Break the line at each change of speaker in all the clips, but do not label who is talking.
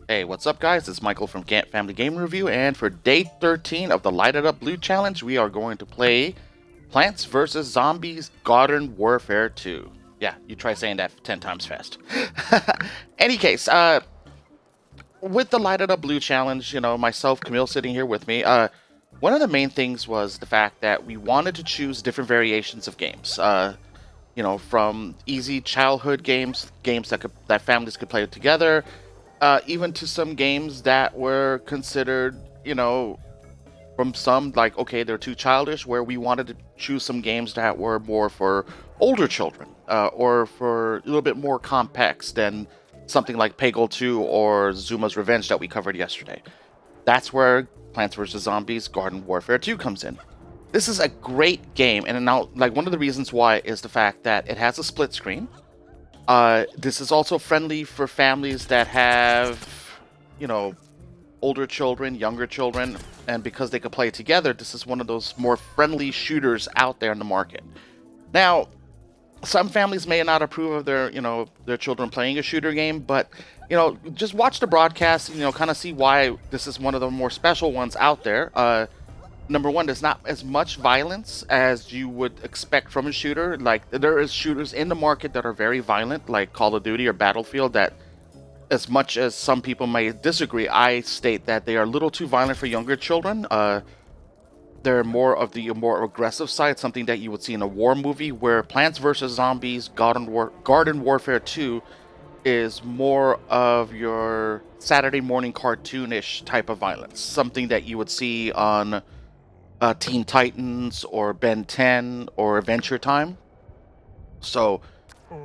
Hey, what's up, guys? It's Michael from Gant Family Game Review, and for day 13 of the Light It Up Blue Challenge, we are going to play Plants vs. Zombies Garden Warfare 2. Yeah, you try saying that 10 times fast. Any case, with the Light It Up Blue Challenge, myself, Camille sitting here with me, one of the main things was the fact that we wanted to choose different variations of games. From easy childhood games that families could play together, even to some games that were considered, from some like, okay, they're too childish, where we wanted to choose some games that were more for older children, or for a little bit more complex than something like Peggle 2 or Zuma's Revenge that we covered yesterday. That's where Plants vs. Zombies Garden Warfare 2 comes in. This is a great game, and now, like, one of the reasons why is the fact that it has a split screen. This is also friendly for families that have, older children, younger children, and because they can play together, this is one of those more friendly shooters out there in the market. Now, some families may not approve of their children playing a shooter game, but, just watch the broadcast, kind of see why this is one of the more special ones out there. Number one, there's not as much violence as you would expect from a shooter. Like, there is shooters in the market that are very violent, like Call of Duty or Battlefield, that, as much as some people may disagree, I state that they are a little too violent for younger children. They're more of the more aggressive side, something that you would see in a war movie, where Plants vs. Zombies Garden Warfare 2 is more of your Saturday morning cartoonish type of violence, something that you would see on Teen Titans or Ben 10 or Adventure Time. So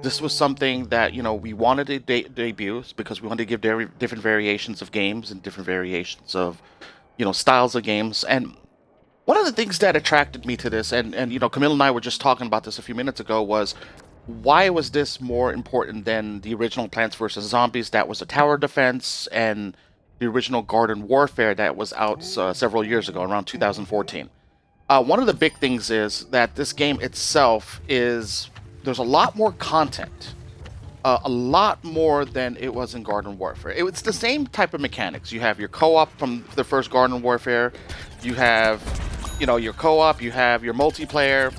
this was something that we wanted to debut because we wanted to give different variations of games and different variations of styles of games. And one of the things that attracted me to this, and Camille and I were just talking about this a few minutes ago, was why was this more important than the original Plants vs. Zombies that was a tower defense, and the original Garden Warfare that was out several years ago, around 2014. One of the big things is that this game itself there's a lot more content, a lot more than it was in Garden Warfare. It's the same type of mechanics. You have your co-op from the first Garden Warfare, you have, your co-op, you have your multiplayer,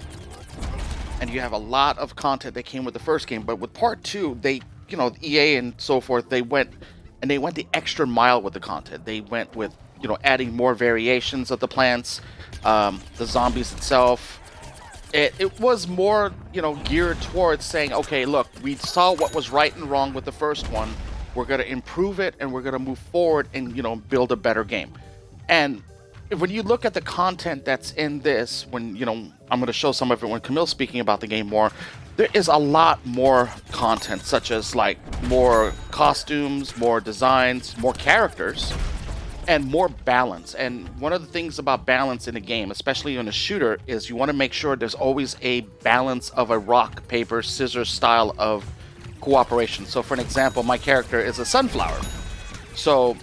and you have a lot of content that came with the first game. But with Part 2, they, EA and so forth, they went the extra mile with the content. They went with, adding more variations of the plants, the zombies itself. It was more, geared towards saying, okay, look, we saw what was right and wrong with the first one. We're going to improve it, and we're going to move forward and, build a better game. And when you look at the content that's in this, when, I'm going to show some of it when Camille's speaking about the game more, there is a lot more content, such as, like, more costumes, more designs, more characters, and more balance. And one of the things about balance in a game, especially in a shooter, is you want to make sure there's always a balance of a rock, paper, scissors style of cooperation. So, for an example, my character is a sunflower. So,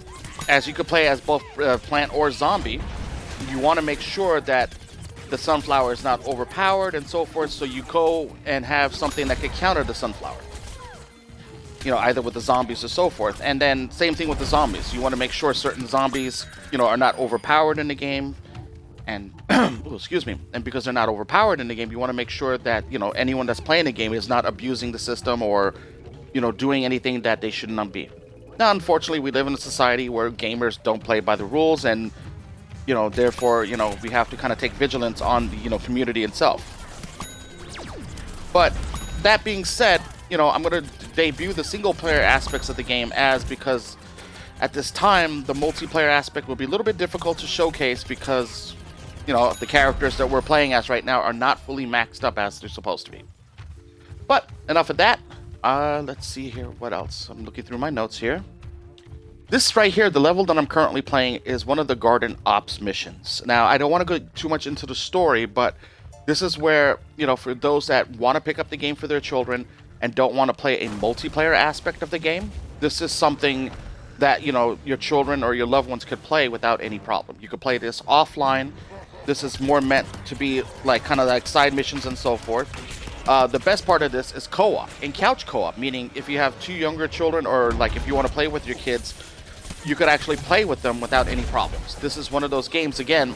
as you could play as both plant or zombie, you want to make sure that the sunflower is not overpowered and so forth, so you go and have something that could counter the sunflower. Either with the zombies or so forth. And then same thing with the zombies. You want to make sure certain zombies, are not overpowered in the game. And, excuse me. And because they're not overpowered in the game, you want to make sure that, anyone that's playing the game is not abusing the system or, doing anything that they should not be. Now, unfortunately, we live in a society where gamers don't play by the rules, and, therefore, we have to kind of take vigilance on the, community itself. But that being said, I'm going to debut the single-player aspects of the game because at this time, the multiplayer aspect will be a little bit difficult to showcase because, the characters that we're playing as right now are not fully maxed up as they're supposed to be. But enough of that. Let's see here. What else? I'm looking through my notes here. This right here, the level that I'm currently playing, is one of the Garden Ops missions. Now, I don't want to go too much into the story, but this is where, for those that want to pick up the game for their children and don't want to play a multiplayer aspect of the game, this is something that, your children or your loved ones could play without any problem. You could play this offline. This is more meant to be like kind of like side missions and so forth. The best part of this is co-op and couch co-op, meaning if you have two younger children or like if you want to play with your kids, you could actually play with them without any problems. This is one of those games, again,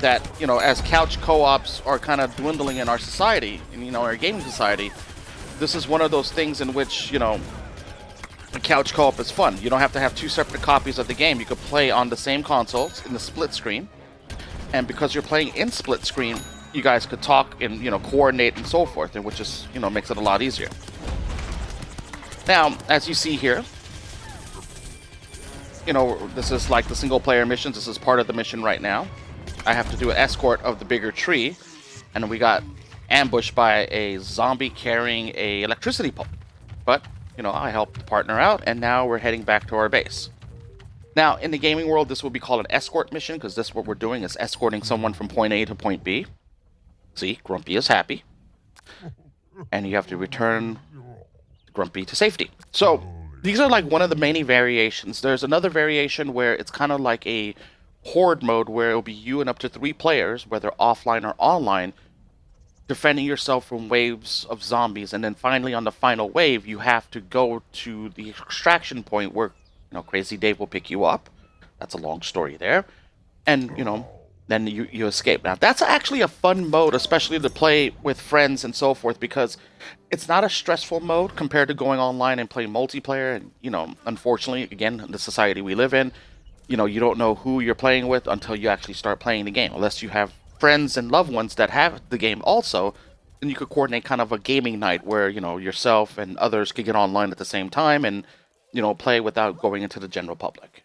that, as couch co-ops are kind of dwindling in our society, in, our gaming society, this is one of those things in which, a couch co-op is fun. You don't have to have two separate copies of the game. You could play on the same consoles in the split screen. And because you're playing in split screen, you guys could talk and, coordinate and so forth, and which is, makes it a lot easier. Now, as you see here, this is like the single player missions. This is part of the mission right now. I have to do an escort of the bigger tree, and we got ambushed by a zombie carrying a electricity pole. But, I helped the partner out, and now we're heading back to our base. Now, in the gaming world, this would be called an escort mission, because this what we're doing is escorting someone from point A to point B. See, Grumpy is happy. And you have to return Grumpy to safety. So, these are like one of the many variations. There's another variation where it's kind of like a horde mode where it'll be you and up to 3 players, whether offline or online, defending yourself from waves of zombies. And then finally, on the final wave, you have to go to the extraction point where, Crazy Dave will pick you up. That's a long story there. And, then you escape. Now, that's actually a fun mode, especially to play with friends and so forth, because it's not a stressful mode compared to going online and playing multiplayer. And, unfortunately, again, the society we live in, you don't know who you're playing with until you actually start playing the game. Unless you have friends and loved ones that have the game also, then you could coordinate kind of a gaming night where, yourself and others could get online at the same time and, play without going into the general public.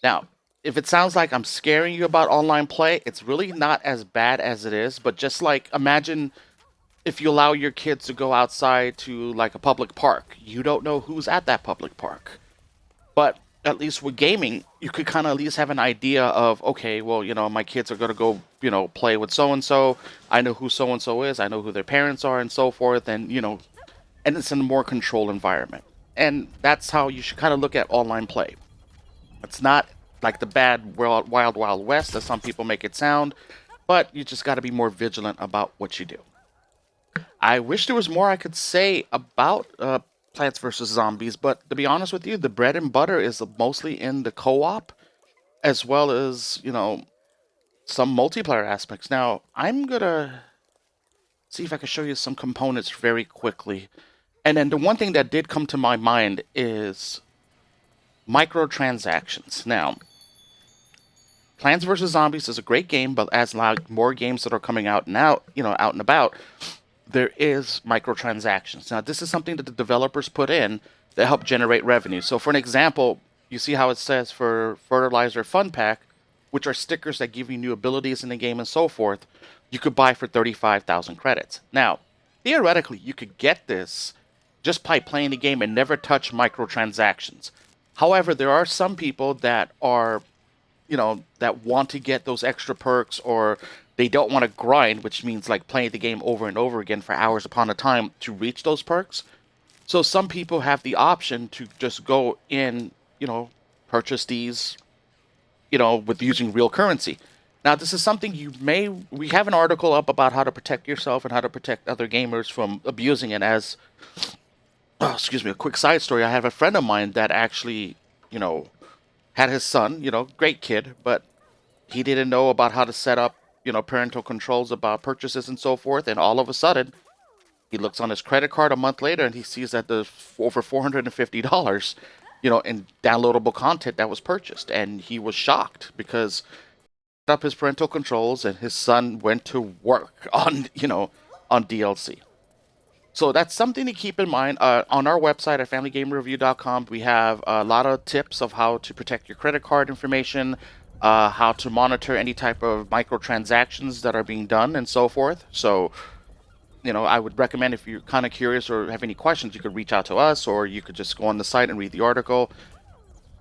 Now, if it sounds like I'm scaring you about online play, it's really not as bad as it is. But just like, imagine if you allow your kids to go outside to like a public park. You don't know who's at that public park. But at least with gaming, you could kind of at least have an idea of, okay, well, my kids are going to go, play with so-and-so. I know who so-and-so is. I know who their parents are and so forth. And, and it's in a more controlled environment. And that's how you should kind of look at online play. It's not like the bad wild, wild west, as some people make it sound, but you just got to be more vigilant about what you do. I wish there was more I could say about Plants vs. Zombies, but to be honest with you, the bread and butter is mostly in the co-op, as well as, some multiplayer aspects. Now, I'm going to see if I can show you some components very quickly. And then the one thing that did come to my mind is microtransactions. Now, Plants vs. Zombies is a great game, but as like more games that are coming out now, out and about, there is microtransactions. Now, this is something that the developers put in to help generate revenue. So, for an example, you see how it says for Fertilizer Fun Pack, which are stickers that give you new abilities in the game and so forth, you could buy for 35,000 credits. Now, theoretically, you could get this just by playing the game and never touch microtransactions. However, there are some people that are that want to get those extra perks, or they don't want to grind, which means like playing the game over and over again for hours upon a time to reach those perks. So some people have the option to just go in, purchase these, with using real currency. Now, this is something we have an article up about how to protect yourself and how to protect other gamers from abusing it. As, a quick side story, I have a friend of mine that actually, had his son, great kid, but he didn't know about how to set up, parental controls about purchases and so forth. And all of a sudden, he looks on his credit card a month later and he sees that there's over $450, in downloadable content that was purchased. And he was shocked because he set up his parental controls and his son went to work on, on DLC. So that's something to keep in mind. On our website at FamilyGameReview.com, we have a lot of tips of how to protect your credit card information, how to monitor any type of microtransactions that are being done, and so forth. So, I would recommend, if you're kind of curious or have any questions, you could reach out to us, or you could just go on the site and read the article.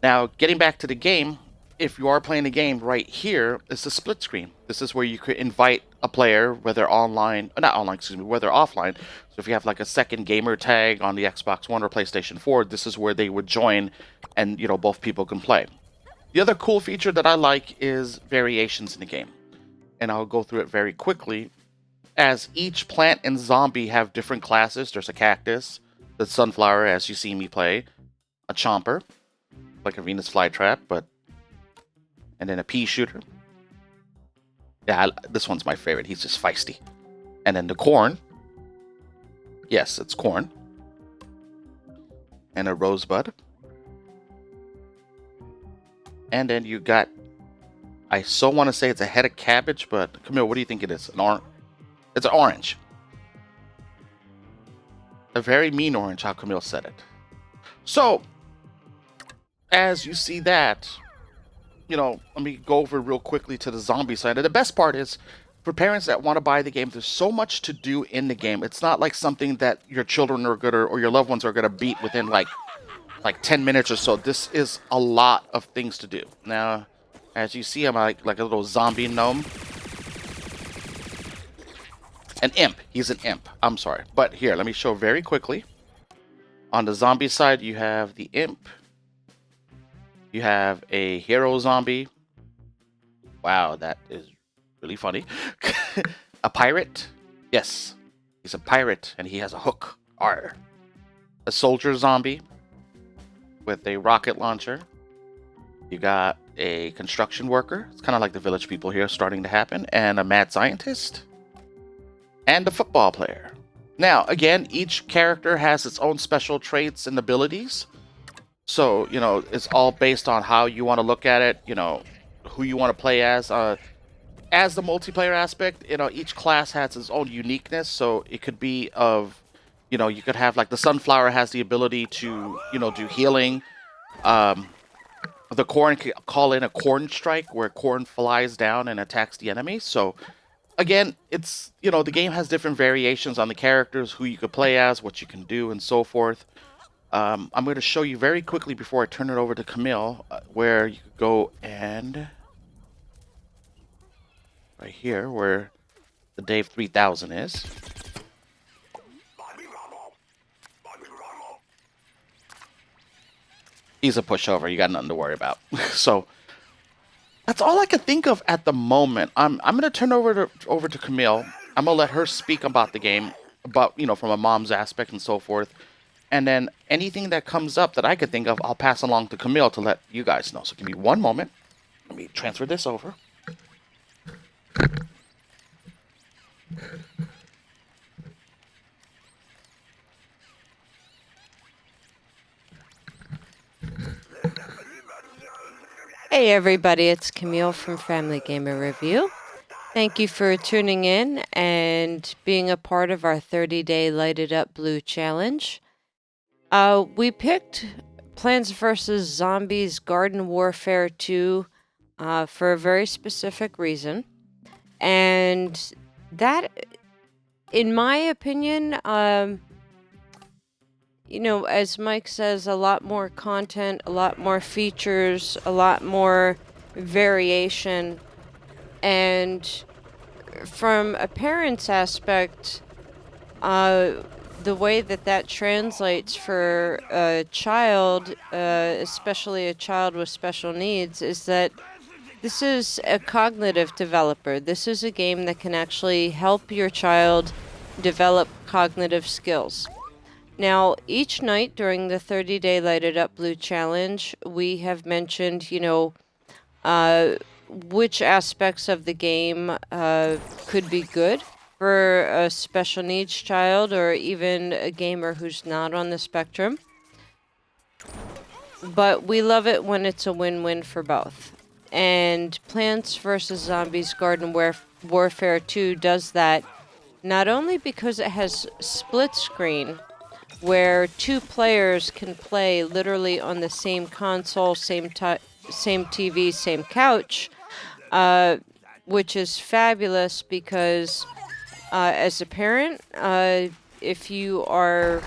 Now, getting back to the game, if you are playing the game right here, it's the split screen. This is where you could invite a player, whether whether offline. So if you have like a second gamer tag on the Xbox One or PlayStation 4, this is where they would join and, both people can play. The other cool feature that I like is variations in the game. And I'll go through it very quickly. As each plant and zombie have different classes, there's a cactus, the sunflower, as you see me play, a chomper, like a Venus flytrap, but and then a pea shooter. Yeah, this one's my favorite. He's just feisty. And then the corn. Yes, it's corn. And a rosebud. And then you got, I so want to say it's a head of cabbage, but Camille, what do you think it is? It's an orange. A very mean orange, how Camille said it. So, as you see that, let me go over real quickly to the zombie side. And the best part is, for parents that want to buy the game, there's so much to do in the game. It's not like something that your children are good or your loved ones are going to beat within like 10 minutes or so. This is a lot of things to do. Now, as you see, I'm like a little zombie gnome. An imp. He's an imp. I'm sorry. But here, let me show very quickly. On the zombie side, you have the imp. You have a hero zombie. Wow, that is really funny. A pirate. Yes, he's a pirate and he has a hook. Arr. A soldier zombie with a rocket launcher. You got a construction worker. It's kind of like the village people here starting to happen. And a mad scientist. And a football player. Now, again, each character has its own special traits and abilities. So, it's all based on how you want to look at it, who you want to play as. As the multiplayer aspect, each class has its own uniqueness. So it could be you could have like the sunflower has the ability to, do healing. The corn can call in a corn strike where corn flies down and attacks the enemy. So again, it's, the game has different variations on the characters, who you could play as, what you can do, and so forth. I'm going to show you very quickly before I turn it over to Camille, where you could go and right here, where the Dave 3000 is. He's a pushover. You got nothing to worry about. So that's all I can think of at the moment. I'm going to turn over to Camille. I'm going to let her speak about the game, about from a mom's aspect and so forth. And then anything that comes up that I could think of, I'll pass along to Camille to let you guys know. So give me one moment. Let me transfer this over.
Hey everybody, it's Camille from Family Gamer Review. Thank you for tuning in and being a part of our 30-day Lighted Up Blue challenge. We picked Plants vs. Zombies Garden Warfare 2 for a very specific reason. And that, in my opinion, as Mike says, a lot more content, a lot more features, a lot more variation. And from a parent's aspect, the way that translates for a child, especially a child with special needs, is that this is a cognitive developer. This is a game that can actually help your child develop cognitive skills. Now, each night during the 30-day Lighted Up Blue challenge, we have mentioned, which aspects of the game could be good for a special needs child or even a gamer who's not on the spectrum. But we love it when it's a win-win for both. And Plants vs. Zombies Garden Warfare 2 does that not only because it has split screen, where two players can play literally on the same console, same TV, same couch, which is fabulous because as a parent, if you are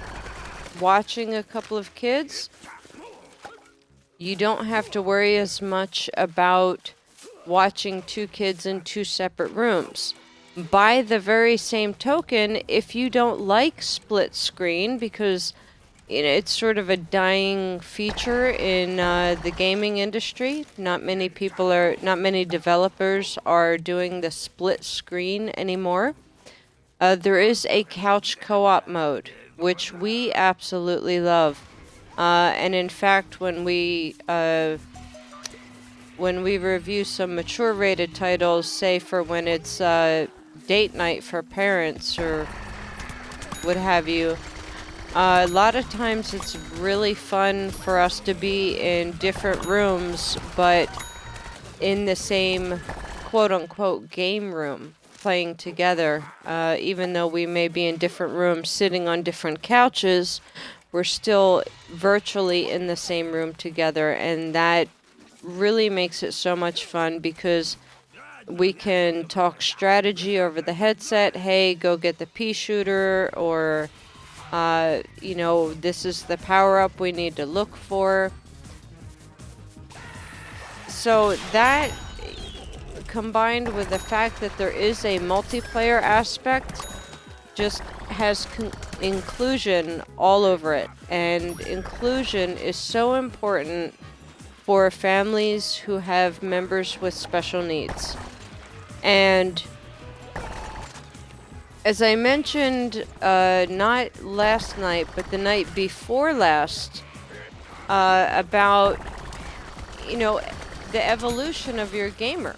watching a couple of kids, you don't have to worry as much about watching two kids in two separate rooms. By the very same token, if you don't like split screen, because it's sort of a dying feature in the gaming industry, not many developers are doing the split screen anymore. There is a couch co-op mode, which we absolutely love. And in fact, when we review some mature rated titles, say for when it's date night for parents or what have you, a lot of times it's really fun for us to be in different rooms, but in the same quote-unquote game room, playing together. Even though we may be in different rooms, sitting on different couches, we're still virtually in the same room together, and that really makes it so much fun because we can talk strategy over the headset. Hey, go get the pea shooter, or this is the power-up we need to look for. So that, combined with the fact that there is a multiplayer aspect, just has inclusion all over it. And inclusion is so important for families who have members with special needs. And as I mentioned, not last night, but the night before last, about, the evolution of your gamer.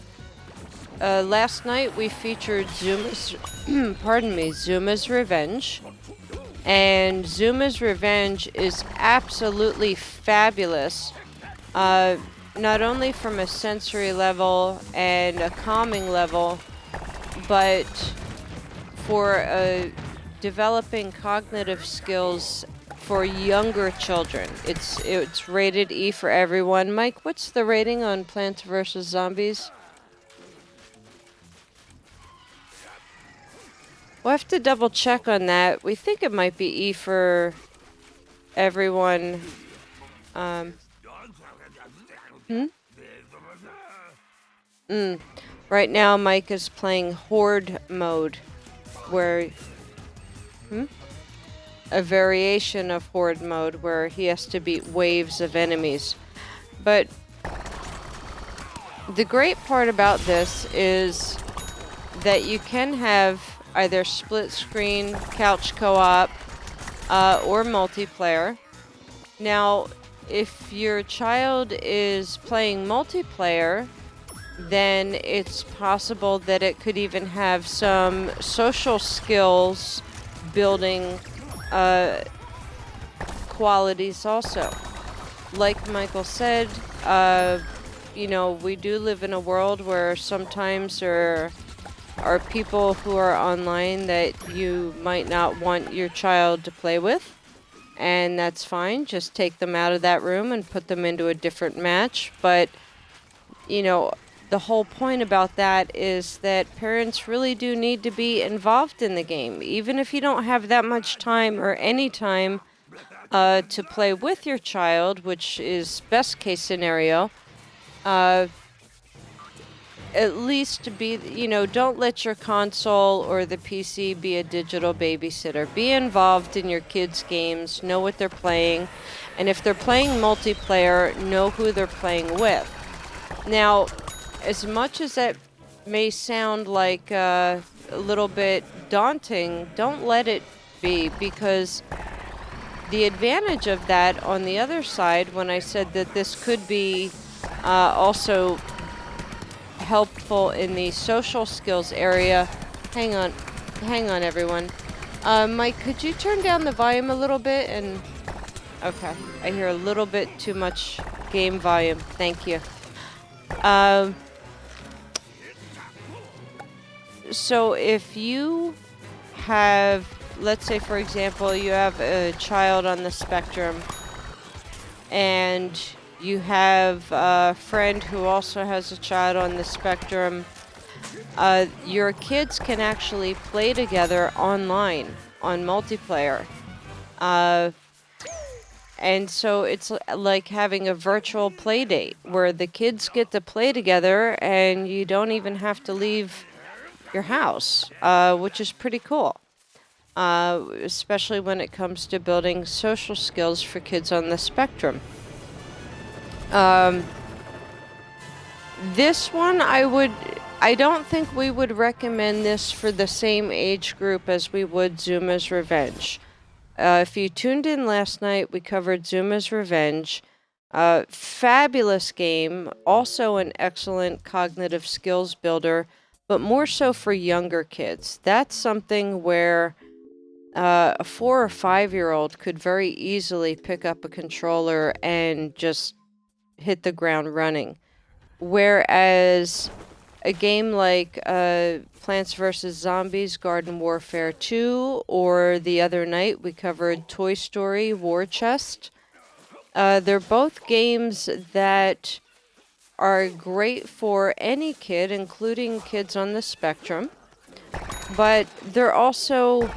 Last night we featured Zuma's Revenge. And Zuma's Revenge is absolutely fabulous. Not only from a sensory level and a calming level, but for developing cognitive skills for younger children. It's rated E for everyone. Mike, what's the rating on Plants vs. Zombies? We'll have to double check on that. We think it might be E for everyone. Right now, Mike is playing Horde mode, where a variation of Horde mode where he has to beat waves of enemies. But the great part about this is that you can have either split screen, couch co-op, or multiplayer. Now, if your child is playing multiplayer, then it's possible that it could even have some social skills building qualities also. Like Michael said, we do live in a world where sometimes there are people who are online that you might not want your child to play with. And that's fine. Just take them out of that room and put them into a different match. But, the whole point about that is that parents really do need to be involved in the game. Even if you don't have that much time or any time to play with your child, which is best case scenario, at least don't let your console or the PC be a digital babysitter. Be involved in your kids' games, know what they're playing, and if they're playing multiplayer, know who they're playing with. Now, as much as that may sound like a little bit daunting, don't let it be, because the advantage of that on the other side, when I said that this could be also helpful in the social skills area. Hang on everyone. Mike, could you turn down the volume a little bit? And okay, I hear a little bit too much game volume. Thank you. So if you have, let's say for example, you have a child on the spectrum and you have a friend who also has a child on the spectrum, your kids can actually play together online on multiplayer. And so it's like having a virtual play date where the kids get to play together and you don't even have to leave your house, which is pretty cool. Especially when it comes to building social skills for kids on the spectrum. This one, I don't think we would recommend this for the same age group as we would Zuma's Revenge. If you tuned in last night, we covered Zuma's Revenge. Fabulous game, also an excellent cognitive skills builder, but more so for younger kids. That's something where a 4 or 5-year-old could very easily pick up a controller and just hit the ground running. Whereas a game like Plants vs. Zombies Garden Warfare 2, or the other night we covered Toy Story War Chest, they're both games that are great for any kid, including kids on the spectrum, but they're also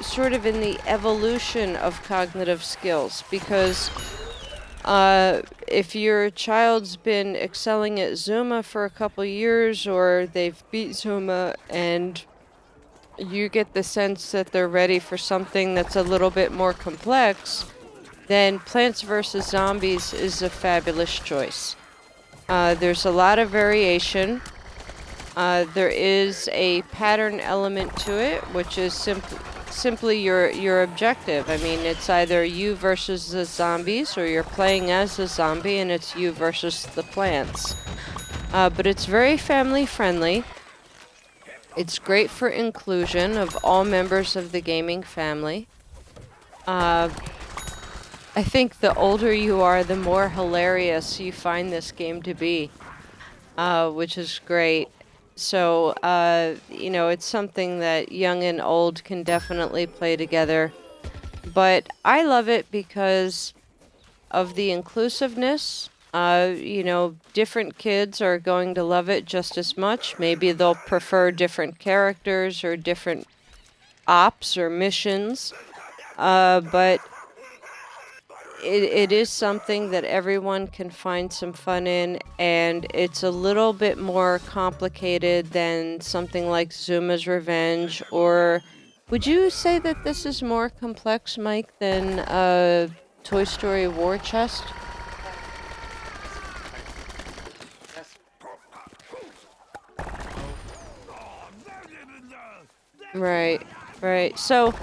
sort of in the evolution of cognitive skills, because if your child's been excelling at Zuma for a couple years, or they've beat Zuma, and you get the sense that they're ready for something that's a little bit more complex, then Plants vs. Zombies is a fabulous choice. There's a lot of variation. There is a pattern element to it, which is simply your objective. I mean, it's either you versus the zombies, or you're playing as a zombie and it's you versus the plants. But it's very family friendly. It's great for inclusion of all members of the gaming family. I think the older you are, the more hilarious you find this game to be, which is great. So, it's something that young and old can definitely play together. But I love it because of the inclusiveness. Different kids are going to love it just as much. Maybe they'll prefer different characters or different ops or missions. But it is something that everyone can find some fun in, and it's a little bit more complicated than something like Zuma's Revenge. Or would you say that this is more complex, Mike, than Toy Story War Chest? Right, right. So,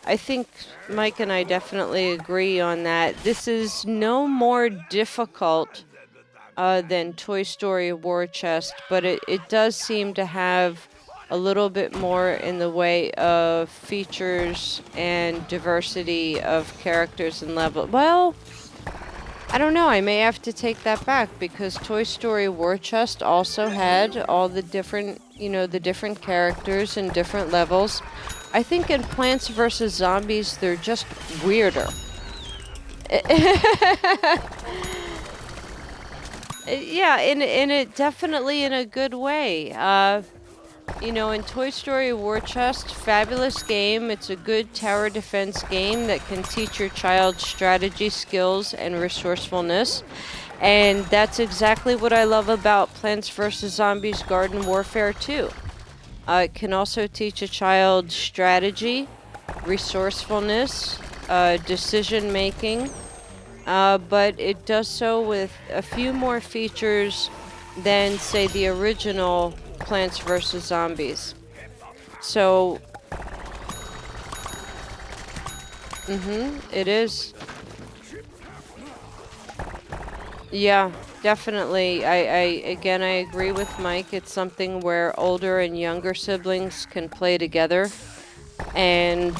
I think Mike and I definitely agree on that. This is no more difficult than Toy Story War Chest, but it does seem to have a little bit more in the way of features and diversity of characters and level. Well, I don't know. I may have to take that back, because Toy Story War Chest also had all the different, the different characters and different levels. I think in Plants vs. Zombies, they're just weirder. Yeah, in it definitely in a good way. In Toy Story War Chest, fabulous game. It's a good tower defense game that can teach your child strategy skills and resourcefulness. And that's exactly what I love about Plants vs. Zombies Garden Warfare 2. It can also teach a child strategy, resourcefulness, decision making, but it does so with a few more features than, say, the original Plants vs. Zombies. So, it is. Yeah, definitely. I agree with Mike. It's something where older and younger siblings can play together, and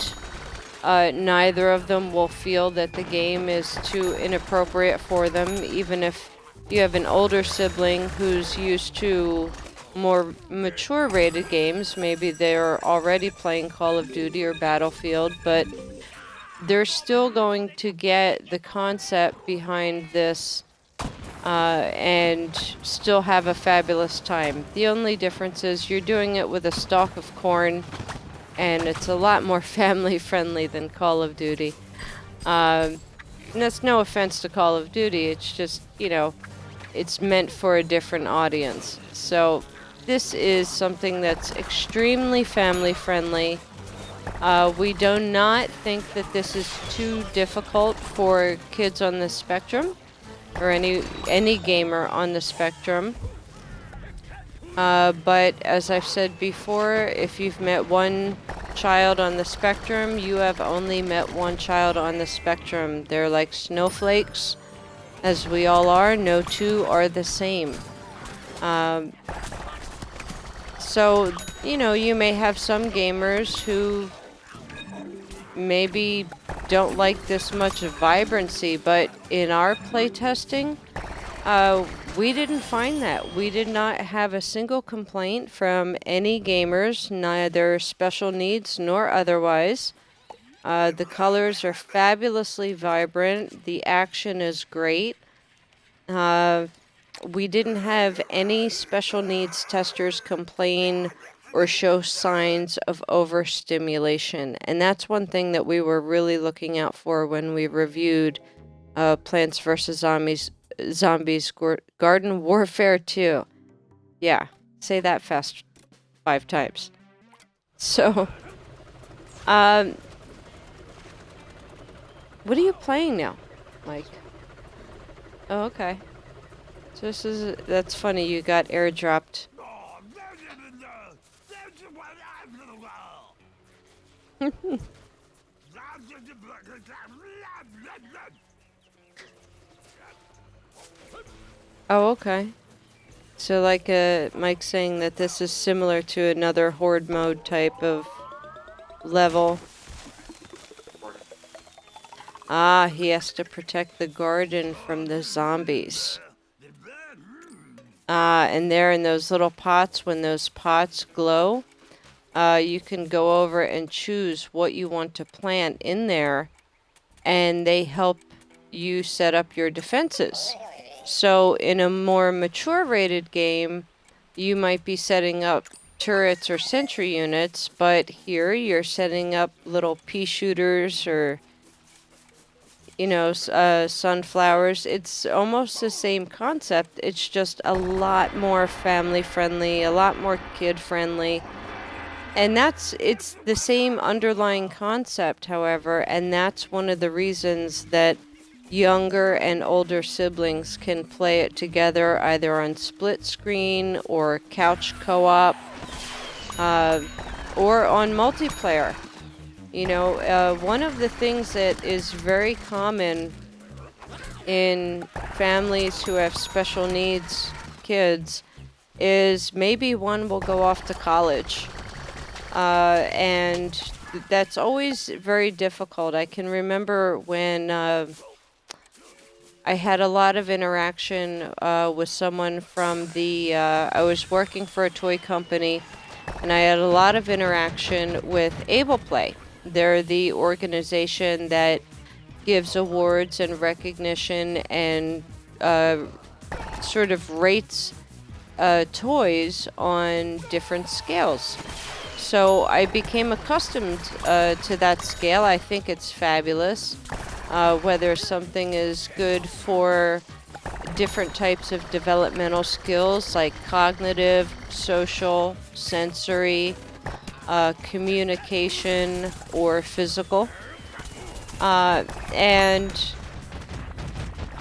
neither of them will feel that the game is too inappropriate for them, even if you have an older sibling who's used to more mature rated games. Maybe they're already playing Call of Duty or Battlefield, but they're still going to get the concept behind this and still have a fabulous time. The only difference is you're doing it with a stalk of corn, and it's a lot more family friendly than Call of Duty. And that's no offense to Call of Duty, it's just, it's meant for a different audience. So this is something that's extremely family friendly. We do not think that this is too difficult for kids on the spectrum, or any gamer on the spectrum. But as I've said before, if you've met one child on the spectrum, you have only met one child on the spectrum. They're like snowflakes, as we all are. No two are the same. So, you know, you may have some gamers who maybe don't like this much vibrancy, but in our playtesting, we didn't find that. We did not have a single complaint from any gamers, neither special needs nor otherwise. The colors are fabulously vibrant. The action is great. We didn't have any special needs testers complain or show signs of overstimulation. And that's one thing that we were really looking out for when we reviewed Plants vs. Zombies Garden Warfare 2. Yeah, say that fast 5 times. So, what are you playing now, Mike? Oh, okay. So that's funny, you got airdropped. Oh, okay. So like Mike's saying that this is similar to another horde mode type of level. Ah, he has to protect the garden from the zombies. And there in those little pots, when those pots glow, you can go over and choose what you want to plant in there, and they help you set up your defenses. So in a more mature rated game, you might be setting up turrets or sentry units, but here you're setting up little pea shooters or, you know, sunflowers. It's almost the same concept. It's just a lot more family friendly, a lot more kid friendly. And it's the same underlying concept, however, and that's one of the reasons that younger and older siblings can play it together either on split screen or couch co-op or on multiplayer. You know, one of the things that is very common in families who have special needs kids is maybe one will go off to college. And that's always very difficult. I can remember when I had a lot of interaction with someone from I was working for a toy company, and I had a lot of interaction with AblePlay. They're the organization that gives awards and recognition and sort of rates toys on different scales. So I became accustomed to that scale. I think it's fabulous. Whether something is good for different types of developmental skills like cognitive, social, sensory, communication, or physical. And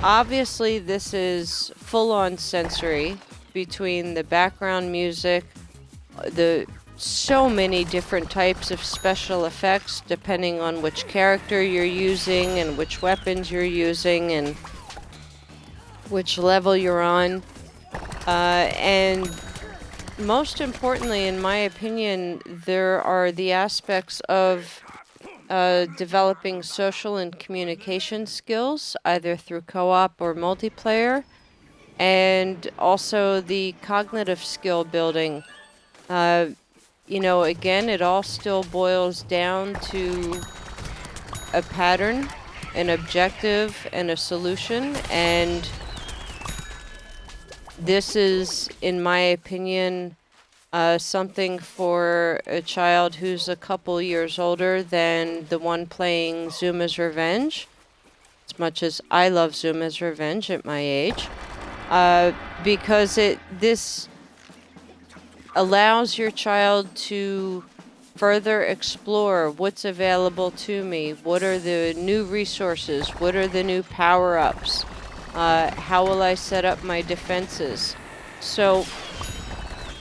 obviously this is full-on sensory between the background music, so many different types of special effects depending on which character you're using and which weapons you're using and which level you're on. And most importantly, in my opinion, there are the aspects of developing social and communication skills, either through co-op or multiplayer, and also the cognitive skill building. You know, again, it all still boils down to a pattern, an objective, and a solution. And this is, in my opinion, something for a child who's a couple years older than the one playing Zuma's Revenge, as much as I love Zuma's Revenge at my age, because this allows your child to further explore what's available to me, what are the new resources, what are the new power-ups, how will I set up my defenses. So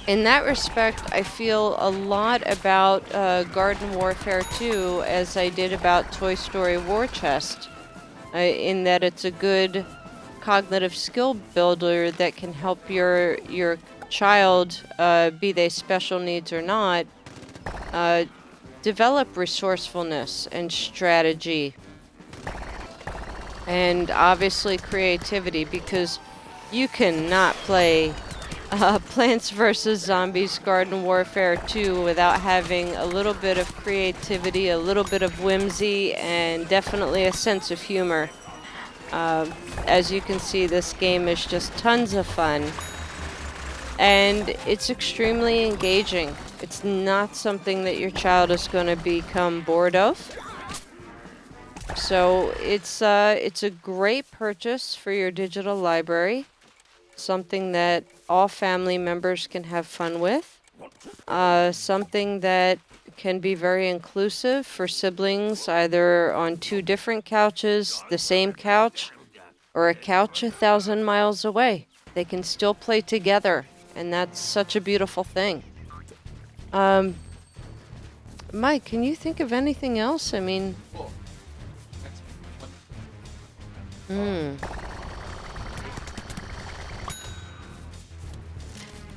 In that respect, I feel a lot about Garden Warfare 2 as I did about Toy Story War Chest, in that it's a good cognitive skill builder that can help your child, be they special needs or not, develop resourcefulness and strategy, and obviously creativity, because you cannot play Plants vs. Zombies Garden Warfare 2 without having a little bit of creativity, a little bit of whimsy, and definitely a sense of humor. As you can see, this game is just tons of fun, and it's extremely engaging. It's not something that your child is going to become bored of. So it's a great purchase for your digital library, something that all family members can have fun with, something that can be very inclusive for siblings, either on two different couches, the same couch, or a couch 1,000 miles away. They can still play together, and that's such a beautiful thing. Mike, can you think of anything else? I mean,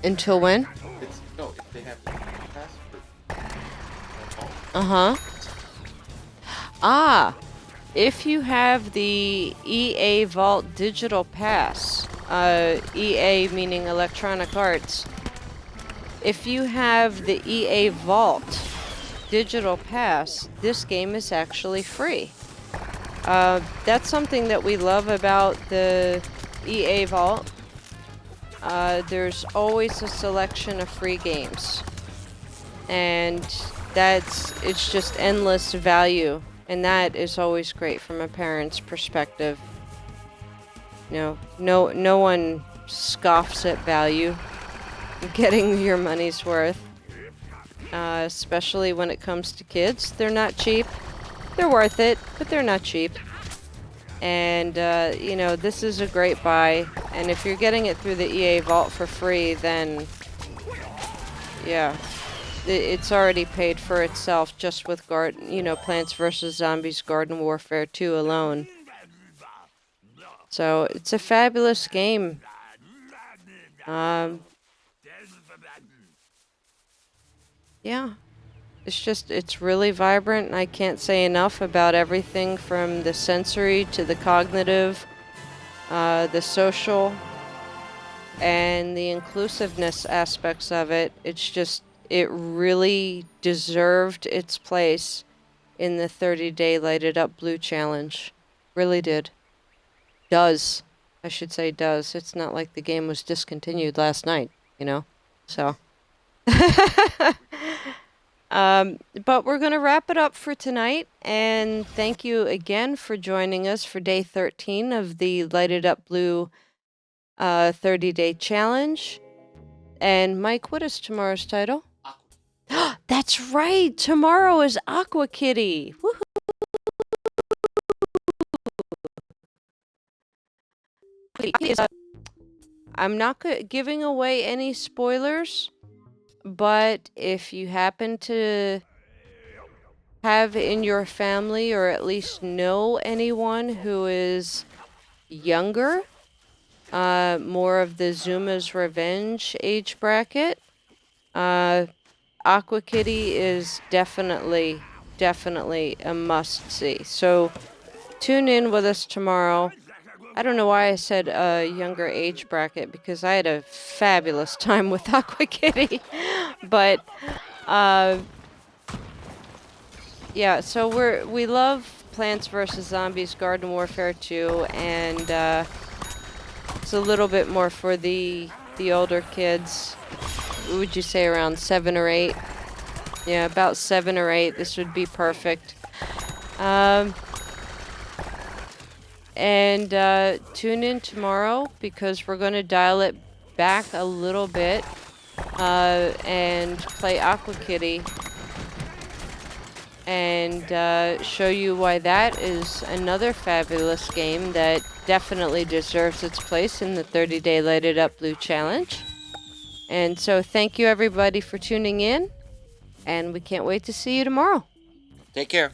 until when?
No, if they have pass
Uh-huh. Ah, if you have the EA Vault Digital Pass, EA meaning Electronic Arts, if you have the EA Vault Digital Pass, this game is actually free. That's something that we love about the EA Vault. There's always a selection of free games, and it's just endless value, and that is always great from a parent's perspective. No one scoffs at value, getting your money's worth, especially when it comes to kids. They're not cheap. They're worth it, but they're not cheap. And, this is a great buy. And if you're getting it through the EA Vault for free, then, yeah, it's already paid for itself just with Plants vs. Zombies Garden Warfare 2 alone. So it's a fabulous game. Yeah. It's really vibrant, and I can't say enough about everything from the sensory to the cognitive, the social, and the inclusiveness aspects of it. It really deserved its place in the 30-day Light It Up Blue Challenge. Really did. Does. I should say does. It's not like the game was discontinued last night, so. But we're going to wrap it up for tonight, and thank you again for joining us for day 13 of the Light It Up Blue 30-day challenge. And Mike, what is tomorrow's title? That's right! Tomorrow is Aqua Kitty! Woohoo! I'm not giving away any spoilers, but if you happen to have in your family, or at least know anyone who is younger, more of the Zuma's Revenge age bracket, Aqua Kitty is definitely a must-see. So tune in with us tomorrow. I don't know why I said younger age bracket, because I had a fabulous time with Aqua Kitty. But yeah, so we love Plants vs. Zombies Garden Warfare 2, and it's a little bit more for the older kids. What would you say, around 7 or 8? Yeah, about 7 or 8. This would be perfect. And tune in tomorrow, because we're going to dial it back a little bit and play Aqua Kitty, and show you why that is another fabulous game that definitely deserves its place in the 30-day Light It Up Blue Challenge. And so thank you everybody for tuning in, and we can't wait to see you tomorrow.
Take care.